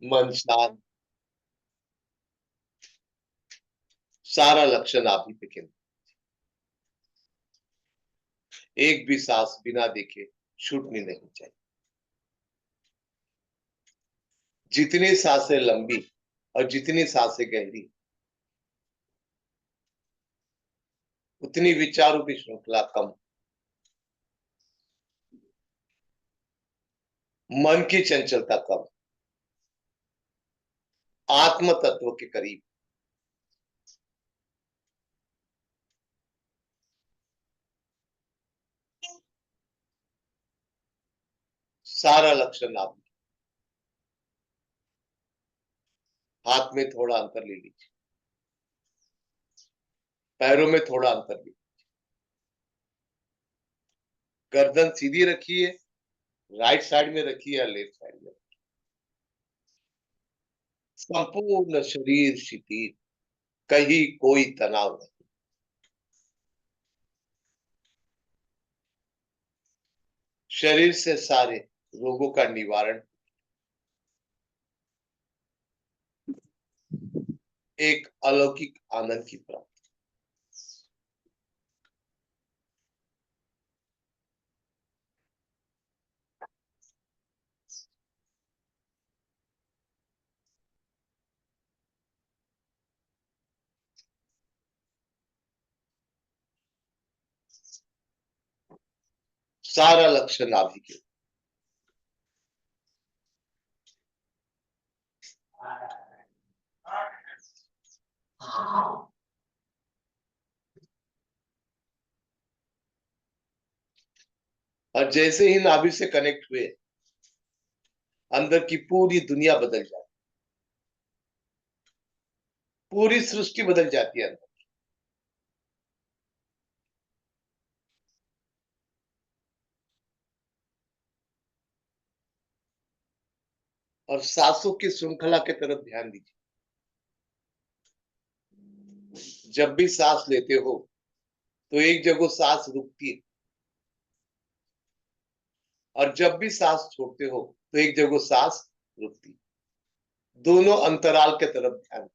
मन शांत, सारा लक्षण आप ही पे केंद्रित। एक भी सांस बिना देखे छूटनी नहीं चाहिए। जितनी सांसें लंबी और जितनी सांसें गहरी, उतनी विचारों की श्रृंखला कम, मन की चंचलता कम, आत्म तत्व के करीब। सारा लक्षण आप। हाथ में थोड़ा अंतर ले लीजिए, पैरों में थोड़ा अंतर लीजिए, गर्दन सीधी रखिए, राइट साइड में रखिए या लेफ्ट साइड में। संपूर्ण शरीर शिथिल, कहीं कोई तनाव नहीं। शरीर से सारे रोगों का निवारण, एक अलौकिक आनंद की प्राप्ति। सारा लक्षण नाभि के। और जैसे ही नाभि से कनेक्ट हुए, अंदर की पूरी दुनिया बदल जाती, पूरी सृष्टि बदल जाती है अंदर। और सांसों की श्रृंखला की तरफ ध्यान दीजिए। जब भी सांस लेते हो तो एक जगह सांस रुकती है, और जब भी सांस छोड़ते हो तो एक जगह सांस रुकती है। दोनों अंतराल के तरफ ध्यान।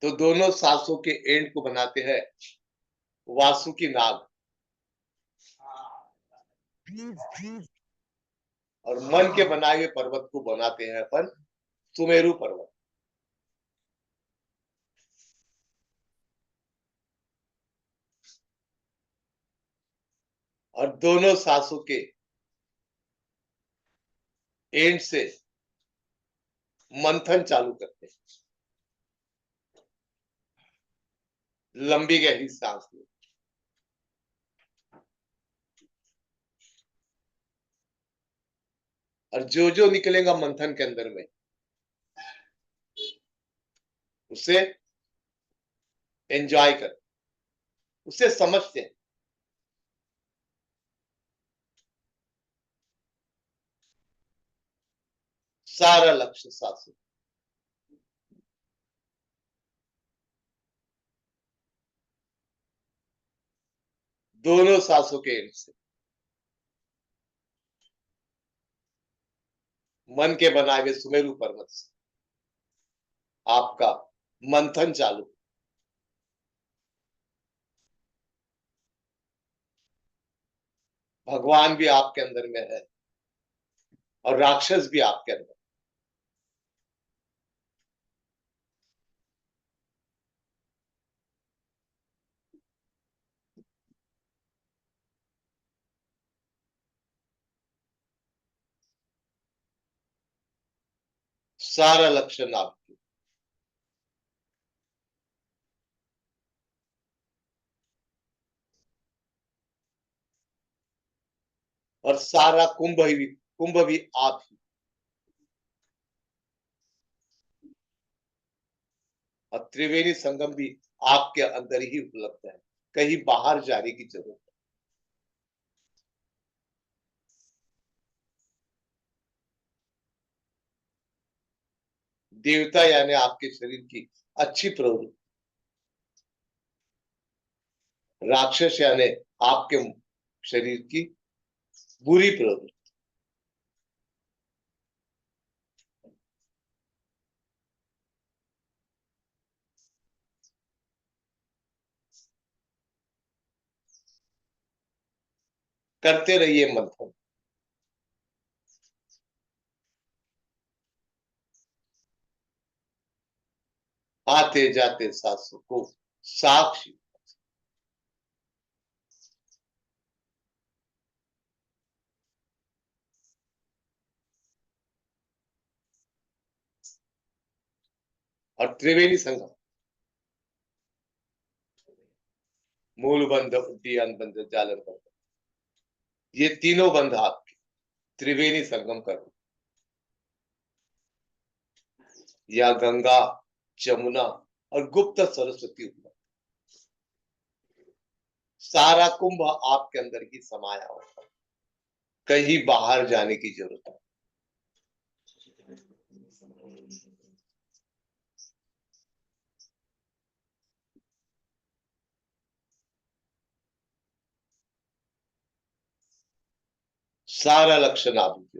तो दोनों सांसों के एंड को बनाते हैं वासुकी नाग, और मन के बनाए हुए पर्वत को बनाते हैं अपन सुमेरु पर्वत। और दोनों सांसों के एंड से मंथन चालू करते हैं। लंबी गहरी सांस लो, और जो जो निकलेगा मंथन के अंदर में, उसे एंजॉय कर, उसे समझते हैं। सारा लक्ष्य सांसों, दोनों सांसों के एंड से मन के बनाए हुए सुमेरु पर्वत से आपका मंथन चालू। भगवान भी आपके अंदर में है, और राक्षस भी आपके अंदर। सारा लक्षण आपकी। और सारा कुंभ भी आप ही। और त्रिवेणी संगम भी आपके अंदर ही उपलब्ध है, कहीं बाहर जाने की जरूरत देवता यानी आपके शरीर की अच्छी प्रवृत्ति, राक्षस यानी आपके शरीर की बुरी प्रवृत्ति। करते रहिए मंथन। आते जाते सासों को साक्षी। और त्रिवेणी संगम, मूल बंध, उद्यान बंध, जालर बंध, ये तीनों बंध आपके त्रिवेणी संगम कर, या गंगा, जमुना और गुप्त सरस्वती हुआ, सारा कुंभ आपके अंदर ही समाया होगा, कहीं बाहर जाने की जरूरत है। सारा लक्षण आपके,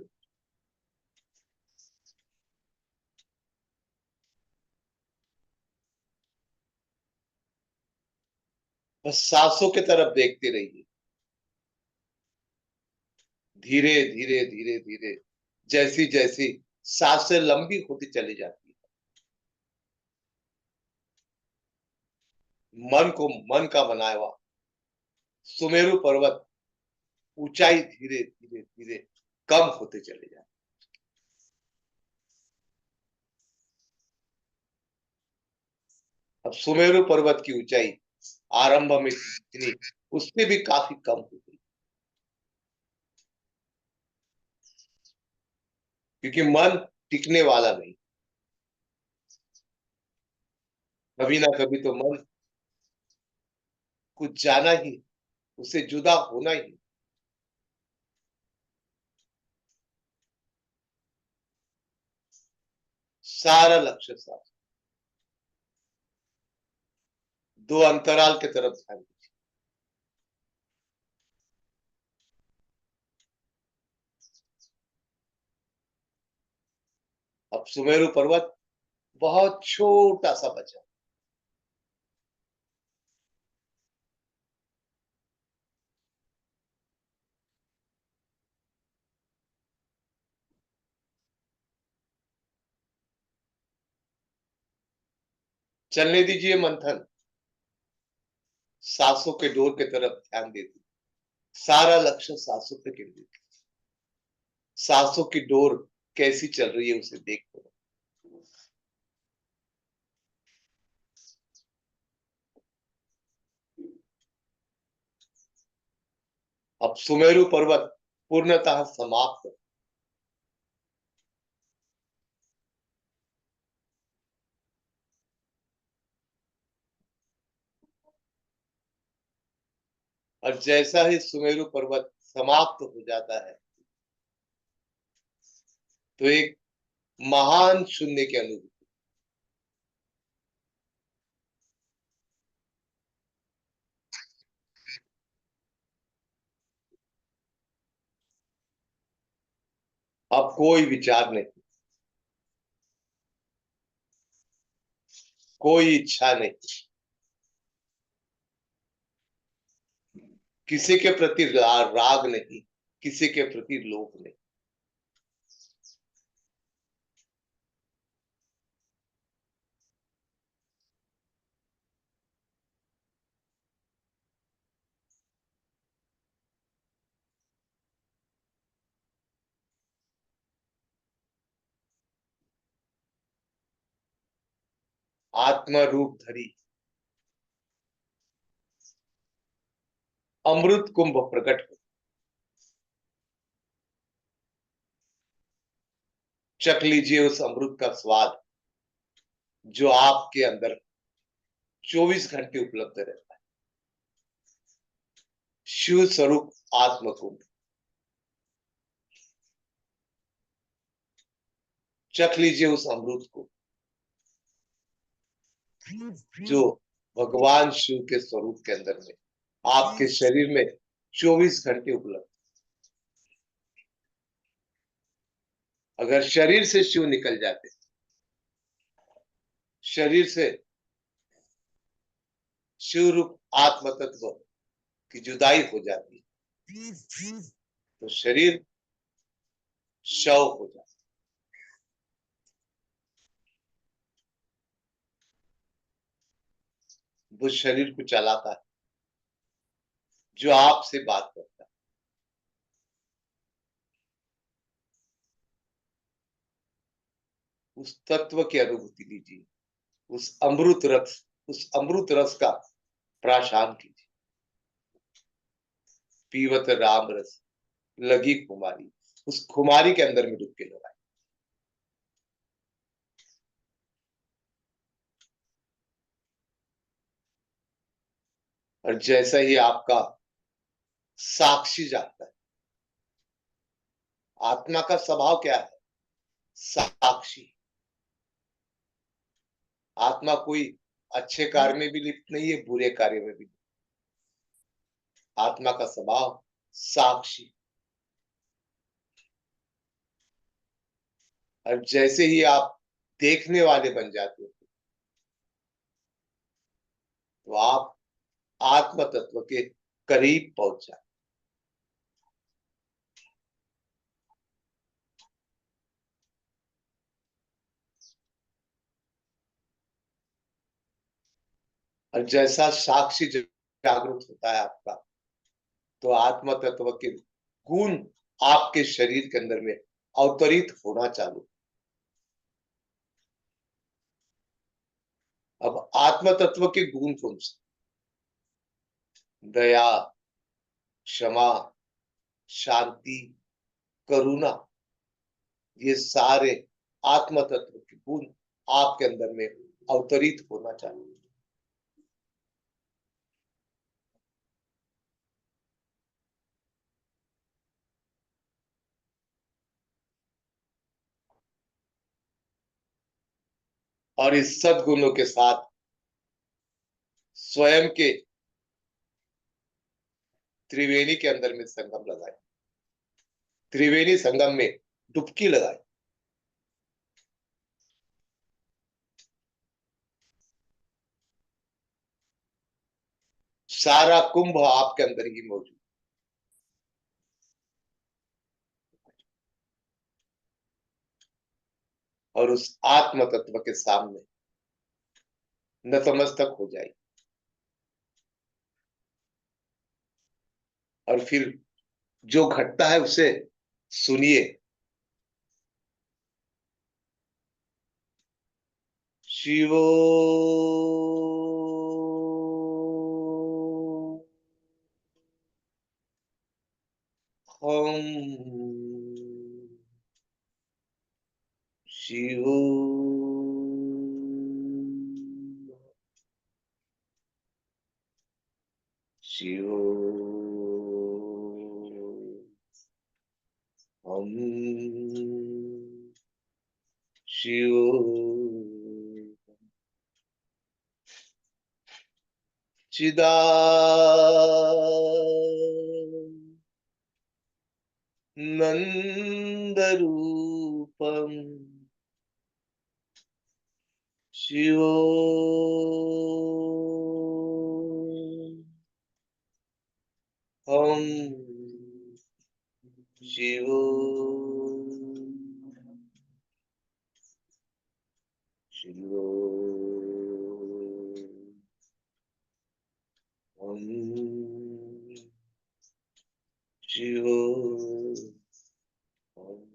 बस सांसों की तरफ देखते रहिए। धीरे धीरे धीरे धीरे जैसी जैसी सांसें लंबी होती चली जाती है, मन को मन का बनाया हुआ सुमेरु पर्वत ऊंचाई धीरे धीरे धीरे कम होते चले जाते। अब सुमेरु पर्वत की ऊंचाई आरंभ में इतनी, उससे भी काफी कम हो गई, क्योंकि मन टिकने वाला नहीं, कभी ना कभी तो मन कुछ जाना ही, उससे जुदा होना ही। सारा लक्ष्य साफ, दो अंतराल की तरफ ध्यान दीजिए। अब सुमेरु पर्वत बहुत छोटा सा बचा, चलने दीजिए मंथन, सांसों के डोर की तरफ ध्यान दे दीजिए। सारा लक्ष्य सांसों पे केंद्रित, सांसों की डोर कैसी चल रही है उसे देखो। अब सुमेरु पर्वत पूर्णतः समाप्त, और जैसा ही सुमेरु पर्वत समाप्त हो जाता है तो एक महान शून्य की अनुभूति। अब कोई विचार नहीं, कोई इच्छा नहीं, किसी के प्रति राग नहीं, किसी के प्रति लोभ नहीं। आत्मा रूप धरी अमृत कुंभ प्रकट हो, चख लीजिए उस अमृत का स्वाद जो आपके अंदर 24 घंटे उपलब्ध रहता है। शिव स्वरूप आत्म कुंभ, चख लीजिए उस अमृत को जो भगवान शिव के स्वरूप के अंदर में आपके शरीर में 24 घंटे उपलब्ध। अगर शरीर से शिव निकल जाते, शरीर से शिव रूप आत्म तत्व की जुदाई हो जाती, तो शरीर शव हो जाता। वो शरीर को चलाता है, जो आपसे बात करता है। उस तत्व की अनुभूति लीजिए, उस अमृत रस का प्राशान कीजिए। पीवत राम रस लगी खुमारी, उस खुमारी के अंदर में डुबकी लगाए। और जैसा ही आपका साक्षी जागता है, आत्मा का स्वभाव क्या है? साक्षी। आत्मा कोई अच्छे कार्य में भी लिप्त नहीं है, बुरे कार्य में भी। आत्मा का स्वभाव साक्षी। और जैसे ही आप देखने वाले बन जाते हो, तो आप आत्म तत्व के करीब पहुंच जाते। और जैसा साक्षी जागरूक होता है आपका, तो आत्म तत्व के गुण आपके शरीर के अंदर में अवतरित होना चालू। अब आत्म तत्व के गुण कौन से? दया, क्षमा, शांति, करुणा, ये सारे आत्म तत्व के गुण आपके अंदर में अवतरित होना चाहिए। और इस सद्गुणों के साथ स्वयं के त्रिवेणी के अंदर में संगम लगाए, त्रिवेणी संगम में डुबकी लगाए। सारा कुंभ आपके अंदर ही मौजूद। और उस आत्म तत्व के सामने नतमस्तक हो जाए। और फिर जो घटता है उसे सुनिए। शिवो हम शिवो शिवो हम शिवो चिदानंदरूपम शिवो हम शिवो शिवो हम शिवो हम।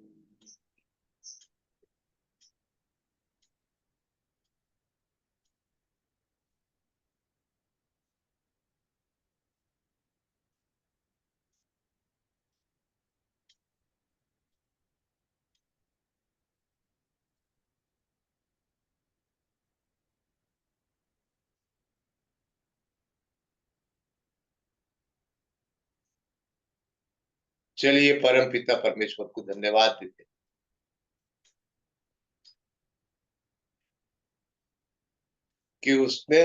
चलिए परम पिता परमेश्वर को धन्यवाद देते हैं कि उसने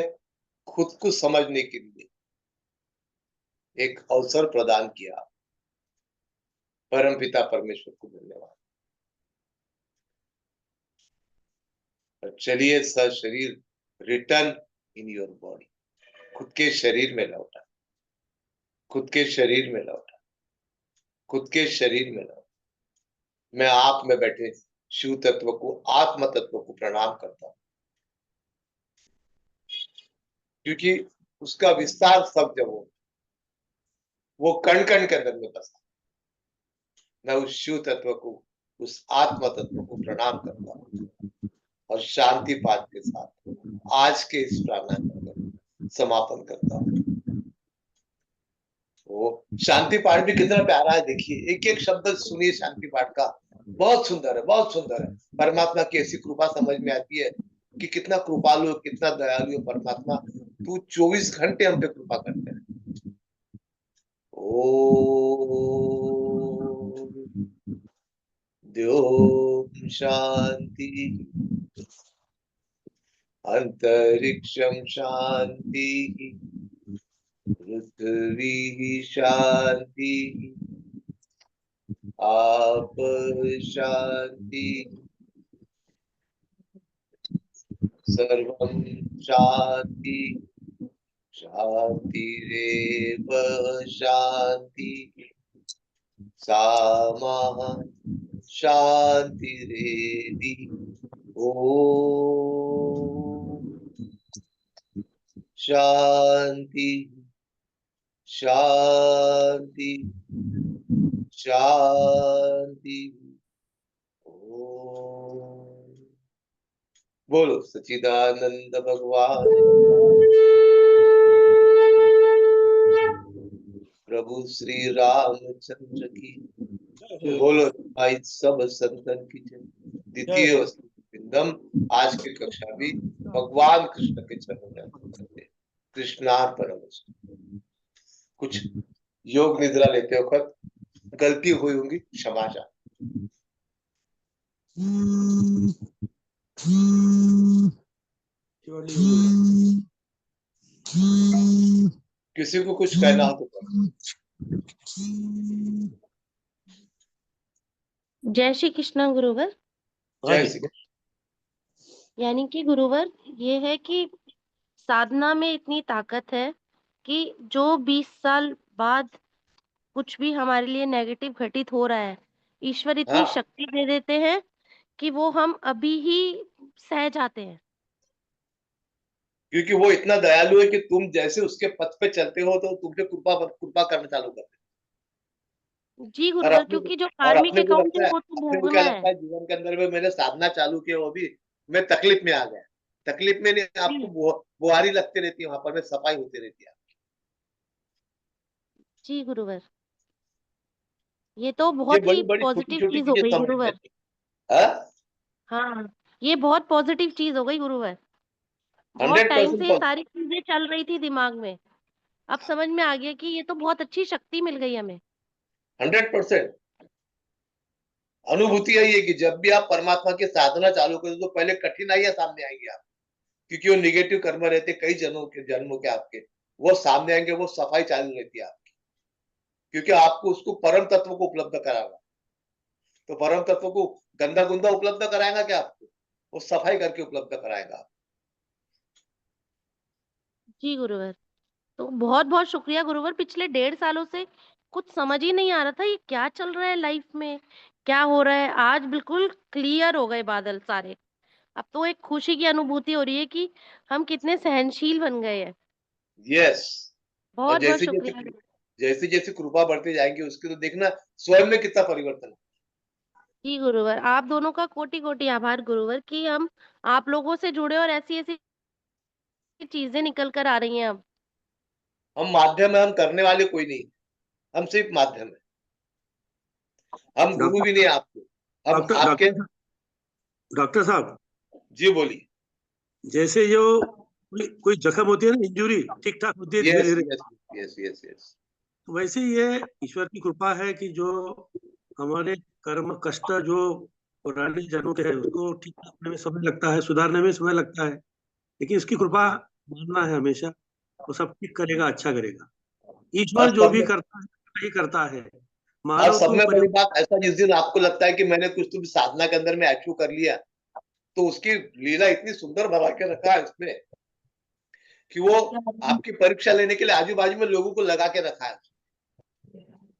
खुद को समझने के लिए एक अवसर प्रदान किया। परमपिता परमेश्वर को धन्यवाद। चलिए, शरीर रिटर्न इन योर बॉडी, खुद के शरीर में लौटा, खुद के शरीर में लौटा, खुद के शरीर में लौटा। मैं आप में बैठे शिव तत्व को, आत्म तत्व को प्रणाम करता हूं, क्योंकि उसका विस्तार सब जब वो कण कण के अंदर में बसा। मैं उस शिव तत्व को, उस आत्म तत्व को प्रणाम करता हूं और शांति पाठ के साथ आज के इस प्राणायाम का समापन करता हूं। वो शांति पाठ भी कितना प्यारा है, देखिए एक एक शब्द सुनिए शांति पाठ का, बहुत सुंदर है, बहुत सुंदर है। परमात्मा की ऐसी कृपा समझ में आती है कि कितना कृपालु, कितना दयालु है परमात्मा। तू 24 घंटे हम पे कृपा करते हैं। द्यों शांति, अंतरिक्षं शांति, पृथ्वी शांति, आप शांति, सर्वं शांति, शांतिरेव शांति, सामा शांतिरेधि। ओम शांति शांति शांति। ओम बोलो सच्चिदानंद भगवान प्रभु श्री रामचंद्र की। बोलो भाई सब संतन की जय। द्वितीय वृंदम आज की कक्षा भी भगवान कृष्ण के चरणों में अर्पित करते। कृष्णार्पणमस्तु। कुछ योग निद्रा लेते वक्त गलती हुई होंगी, क्षमा चाह। किसी को कुछ कहना हो तो जय श्री कृष्ण गुरुवर। जय श्री कृष्ण। यानी कि गुरुवर ये है कि साधना में इतनी ताकत है कि जो 20 साल बाद कुछ भी हमारे लिए नेगेटिव घटित हो रहा है, ईश्वर इतनी हाँ, शक्ति दे देते हैं कि वो हम अभी ही सह जाते हैं। क्योंकि वो इतना दयालु है कि तुम जैसे उसके पथ पे चलते हो तो तुम पे कृपा करना चालू कर देते। जी और गुरुवर, अपने क्योंकि जो और कार्मिक अपने को अकाउंट लगता है है, वो तो अपने को क्या भोगना लगता है। है जीवन के अंदर में मैंने साधना चालू की, वो भी मैं तकलीफ में आ गया। तकलीफ में नहीं, आपको जी बुहारी लगती रहती है, वहां पर में सफाई होती रहती है। जी गुरुवर, ये तो ये बहुत ही बड़ी बड़ी छोटी पॉजिटिव छोटी चीज हो चीजें गई समझनी गुरुवर। चाहिए। हाँ, हाँ, ये बहुत पॉजिटिव चीज हो गई गुरुवर। बहुत टाइम 100% से ये पॉजिटिव। सारी चीजें चल रही थी दिमाग में, अब समझ में आ गया कि ये तो बहुत अच्छी शक्ति मिल गई हमें। 100% अनुभूति यही है कि जब भी आप परमात्मा की साधना चालू करें तो पहले कठिनाइयां सामने आएंगी आप, क्योंकि वो निगेटिव कर्म रहते कई जन्मों के आपके, वो सामने आएंगे, वो सफाई चालू रहती है आपकी, क्योंकि आपको उसको परम तत्व को उपलब्ध कराना। तो परम तत्व को गंदा गुंदा उपलब्ध कराएगा क्या आपको? वो सफाई करके उपलब्ध कराएगा। जी गुरुवर, तो बहुत बहुत शुक्रिया गुरुवर। पिछले 1.5 सालों से कुछ समझ ही नहीं आ रहा था ये क्या चल रहा है लाइफ में, क्या हो रहा है। आज बिल्कुल क्लियर हो गए बादल सारे। अब तो एक खुशी की अनुभूति हो रही है कि हम कितने सहनशील बन गए हैं। यस। और बहुत बहुत जैसे जैसे शुक्रिया। जैसे जैसे कृपा बढ़ती जाएंगी उसकी तो देखना स्वयं में कितना परिवर्तन है। जी गुरुवर, आप दोनों का कोटि कोटि आभार गुरुवर कि हम आप लोगों से जुड़े और ऐसी ऐसी चीजें निकल कर आ रही हैं अब। हम माध्यम है, हम करने वाले कोई नहीं, हम सिर्फ माध्यम है। हम गुरु भी डॉक्टर नहीं आपको, हम डॉक्टर आपके। डॉक्टर डॉक्टर साहब, जी बोलिए। जैसे जो कोई जख्म होती है ना, इंजुरी ठीक ठाक होती है धीरे यस धीरे, यस यस यस यस। तो वैसे ही ये ईश्वर की कृपा है कि जो हमारे कर्म कष्ट जो पुराने जन्मों के है उसको ठीक करने में समय लगता है, सुधारने में समय लगता है। लेकिन उसकी कृपा मानना है हमेशा, वो सब ठीक करेगा, अच्छा करेगा। ईश्वर और जो सब भी में करता है वही करता है। और मानव सब तो में बड़ी परिवर्तन। बात, ऐसा जिस दिन आपको लगता है कि मैंने कुछ तो भी साधना के अंदर में अचीव कर लिया, तो उसकी लीला इतनी सुंदर बना के रखा है उसमें कि वो आपकी परीक्षा लेने के लिए आजू बाजू में लोगों को लगा के रखा है।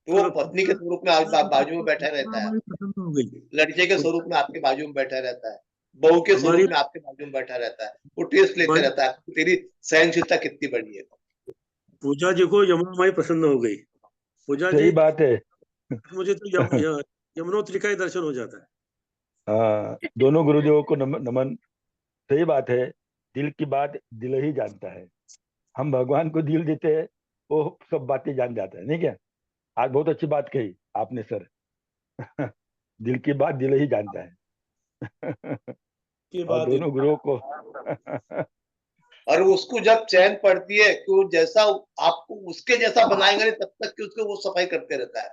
तो वो चलो, पत्नी के स्वरूप में बाजू में बैठा रहता है, पसंद हो गई। लड़के के स्वरूप में आपके बाजू में बैठा रहता है, बहू के स्वरूप हमारी में आपके बाजू में बैठा रहता है। वो टेस्ट लेते हमारी रहता है तेरी सहनशीलता कितनी बड़ी है। पूजा जी को यमुना माई प्रसन्न हो गई। पूजा सही जी, बात है। मुझे तो यमुनोत्री का ही दर्शन हो जाता है। हाँ, दोनों गुरुदेवों को नमन। सही बात है। दिल की बात दिल ही जानता है। हम भगवान को दिल देते हैं, वो सब बातें जान जाता है, नहीं क्या? आज बहुत अच्छी बात कही आपने सर। दिल की बात दिल ही जानता है। की और बात दोनों गुरुओं को और उसको जब चैन पड़ती है कि वो जैसा आपको उसके जैसा बनाएंगे नहीं, तब तक कि उसको वो सफाई करते रहता है।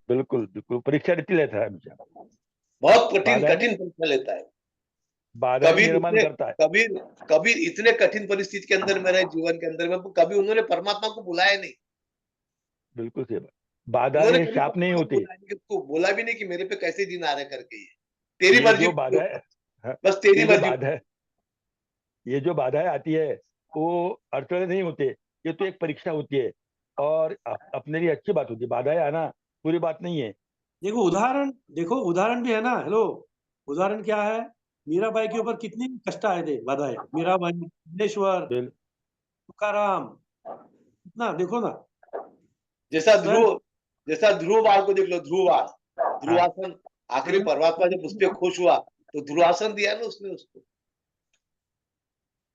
बिल्कुल बिल्कुल परीक्षा लेती रहता है हमेशा। बहुत कठिन बाधाएं कठिन परीक्षा लेता है। बाधाएं कबीर निर्माण इतने करता है। कबीर कबीर इतने कठिन परिस्थिति के अंदर में रहे जीवन के अंदर में, कभी उन्होंने परमात्मा को बुलाया नहीं। बिल्कुल सही बात। उन्होंने बाधाएं कभी शाप नहीं परमात्मा को होती। बुलाया नहीं, उसको बोला भी नहीं कि मेरे पे कैसे दिन आ रहे करके, ये तेरी ये मर्जी जो पूरी बाधा हो, है, हाँ, बस तेरी ये जो मर्जी बाधा पूरी है, ये जो बाधाएं आती है, वो अड़चने नहीं होते। ये तो एक परीक्षा होती है, और अपने लिए अच्छी बात होती है। बाधाएं आना पूरी बात नहीं है। देखो उदाहरण भी है ना। हेलो, उदाहरण क्या है? मीराबाई के ऊपर कितनी कष्ट आए थे, बाधाएं। मीराबाई, भुवनेश्वर, बिल, तुकाराम, कितना देखो ना। जैसा स्वयं ध्रुव बाल को देख लो, ध्रुव बाल, हाँ, ध्रुवासन। आखिरी परमात्मा जब उस पर खुश हुआ तो ध्रुवासन दिया ना उसने उसको।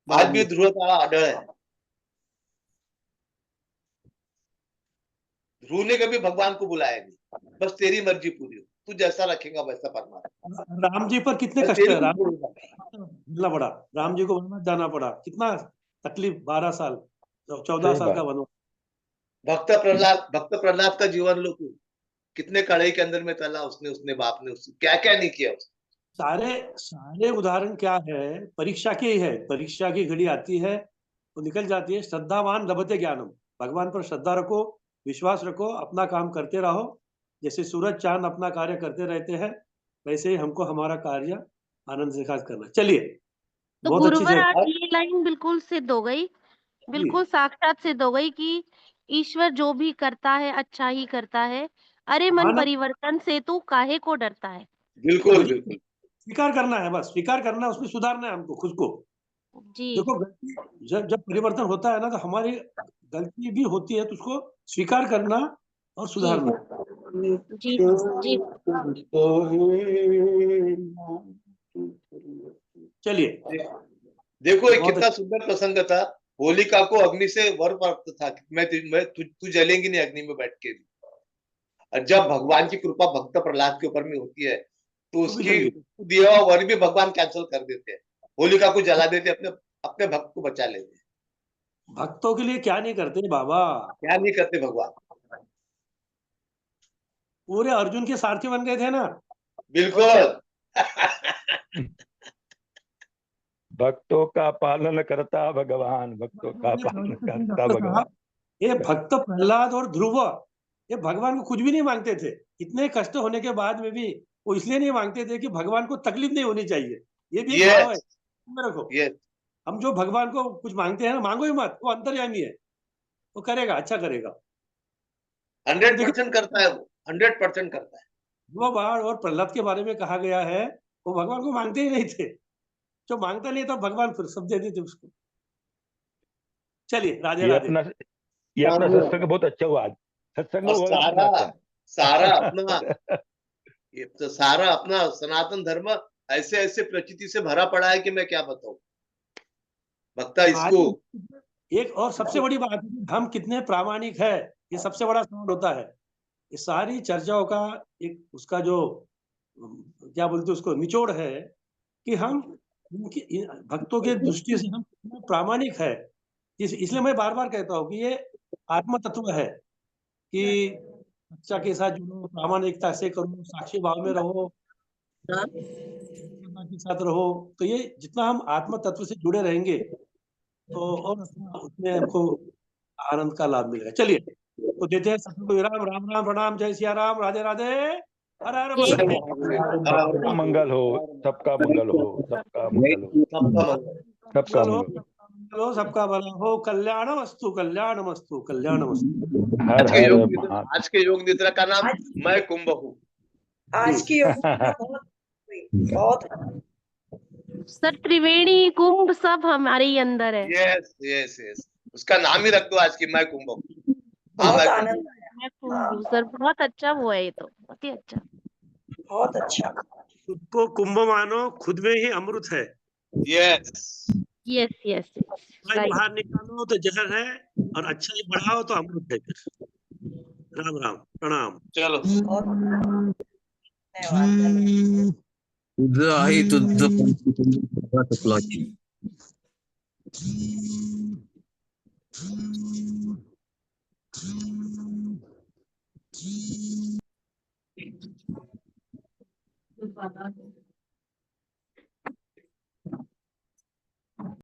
आज बाद भी में ध्रुव तारा अडल है। ध्रुव ने कभी भगवान को बुलाया नहीं, बस तेरी मर्जी पूरी हो, तू जैसा रखेगा वैसा परमात्मा, राम जी पर कितने बस कष्ट तेरी है। को राम छोड़ूंगा। मिलना पड़ा, राम जी को वनवास जाना पड़ा, कितना तकलीफ। 12 साल, 14 सही साल का बात। वनवास। भक्त प्रहलाद का जीवन लो तू, कितने कड़ाई के अंदर में तला उसने, उसने बाप ने उसने क्या क्या नहीं किया उसने। सारे सारे उदाहरण क्या है? परीक्षा के ही है। परीक्षा की घड़ी आती है तो निकल जाती है। श्रद्धावान लभते ज्ञानम। भगवान पर श्रद्धा रखो, विश्वास रखो, अपना काम करते रहो। जैसे सूरज चांद अपना कार्य करते रहते हैं, वैसे ही हमको हमारा कार्य आनंद से खास करना। चलिए, तो बहुत अच्छी गुरुवर चर्चा। आज ये लाइन बिल्कुल सिद्ध हो गई, जी, बिल्कुल साक्षात सिद्ध हो गई कि ईश्वर जो भी करता है अच्छा ही करता है। अरे मन मानव परिवर्तन से तू काहे को डरता है। बिल्कुल वही बिल्कुल। स्वीकार करना है, बस स्वीकार करना है, उसमें सुधारना है हमको खुद को। जी देखो, गलती जब जब परिवर्तन होता है ना, तो हमारी गलती भी होती है, तो उसको स्वीकार करना और जी सुधारना। जी जी चलिए, देखो ये बहुत कितना सुंदर प्रसंग था। होलिका को अग्नि से वर प्राप्त था कि तू जलेंगी नहीं अग्नि में बैठ के भी। और जब भगवान की कृपा भक्त प्रहलाद के ऊपर में होती है, तो वो भी उसकी जल गई। दिया हुआ वर भी भगवान कैंसिल कर देते हैं, होलिका को जला देते, अपने अपने भक्त को बचा लेते हैं। भक्तों के लिए क्या नहीं करते बाबा। क्या नहीं करते भगवान। पूरे अर्जुन के सारथी बन गए थे ना। बिल्कुल। भक्तों का पालन करता भगवान, भक्तों का पालन करता डॉक्टर भगवान। साहब, ये भक्त प्रहलाद और ध्रुव, ये भगवान को कुछ भी नहीं मांगते थे। इतने कष्ट होने के बाद में भी वो इसलिए नहीं मांगते थे कि भगवान को तकलीफ नहीं होनी चाहिए। ये भी एक भाव है, यस में रखो। यस। हम जो भगवान को कुछ मांगते हैं ना, मांगो ही मत, वो अंतर्यामी है, वो करेगा, अच्छा करेगा। तो 100% देखिए, करता है वो, 100% करता है। ध्रुव बाण और प्रहलाद के बारे में कहा गया है, वो भगवान को मांगते ही नहीं थे। जो मांगता नहीं था, भगवान फिर सब दे देते उसको। चलिए, राधे ये राधे। अपना ये अपना सत्संग बहुत अच्छा हुआ आज। सत्संग और हुआ अपना सारा अच्छा। सारा अपना ये तो सारा अपना सनातन धर्म ऐसे ऐसे प्रचिति से भरा पड़ा है कि मैं क्या बताऊं। भक्ता इसको आज एक और सबसे बड़ी बात है कि हम कितने प्रामाणिक है, ये सबसे बड़ा सवाल होता है। ये सारी चर्चाओं का एक उसका जो क्या बोलते हैं उसको निचोड़ है कि हम भक्तों के दृष्टि से हम कितने प्रामाणिक है। इसलिए मैं बार बार कहता हूँ कि ये आत्म तत्व है कि सच्चा के साथ जुड़ो, प्रामाणिकता से करो, साक्षी भाव में रहो, आत्मा के साथ रहो। तो ये जितना हम आत्म तत्व से जुड़े रहेंगे तो और उसमें हमको आनंद का लाभ मिलेगा। चलिए तो देते हैं सबको विराम। राम राम, प्रणाम, जय सिया राम, राधे राधे, हर हर जय महादेव। सबका मंगल हो, सबका मंगल हो, सबका मंगल हो, सबका मंगल। सबका मंगल हो, मंगल। सबका मंगल हो, सबका भला हो, कल्याण मस्तु, कल्याण मस्तु, कल्याण मस्तु। हर आज के हर योग निद्रा, महादेव। आज के योग निद्रा का नाम आज मैं कुंभ हूँ। आज की योग निद्रा बहुत हुई, बहुत सर त्रिवेणी कुंभ सब हमारे ही अंदर है। यस यस यस, उसका नाम ही रख दो आज की, मैं कुंभ हूँ। हाँ बहुत मैं कुंभ आनंद आया। मैं कुंभ हूँ सर, बहुत अच्छा वो है, ये तो बहुत ही अच्छा। बहुत अच्छा। खुद को कुंभ मानो, खुद में ही अमृत है। हूँ। यस यस यस बुराई राइट। बाहर निकालो तो जहर है, और अच्छाई बढ़ाओ तो अमृत है फिर। राम राम, प्रणाम। चलो। बहुत धन्यवाद। तुझं आहे तुझं तुला